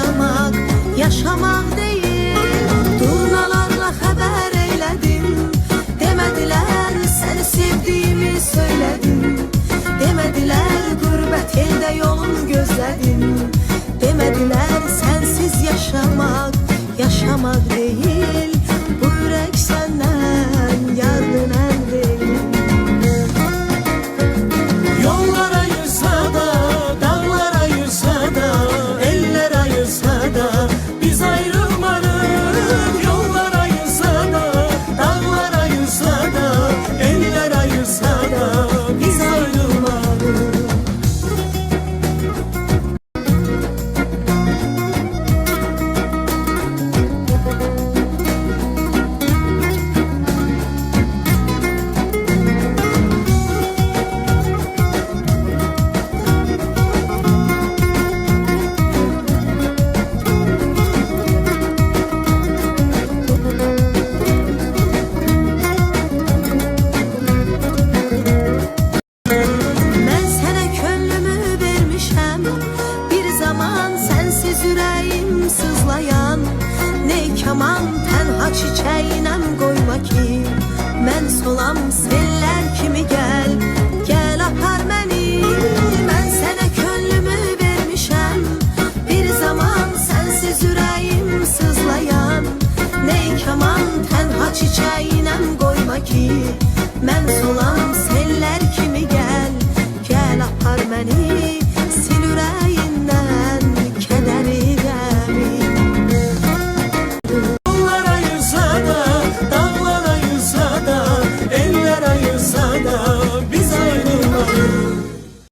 yaşamak, yaşamak değil. Durnalarla haber eyledim, demediler seni sevdiğimi söyledim. Demediler gurbet elde yolun gözledim. Demediler sensiz yaşamak, yaşamak değil. Bu yürek senden yardıran değil. Yollar ayırsa da, dağlar ayırsa da, eller ayırsa da biz ayrılmadık. Yollar ayırsa da, dağlar ayırsa da, eller ayırsa da biz ayrılmadık. Ben sana könlümü vermişem, bir zaman sensiz yüreğim sızlayan. Ne kaman tenha çiçeğinem koyma ki ben solam seller kimi gel, gel apar beni. Ben sana könlümü vermişem, bir zaman sensiz yüreğim sızlayan. Ne kaman tenha çiçeğinem koyma ki ben solam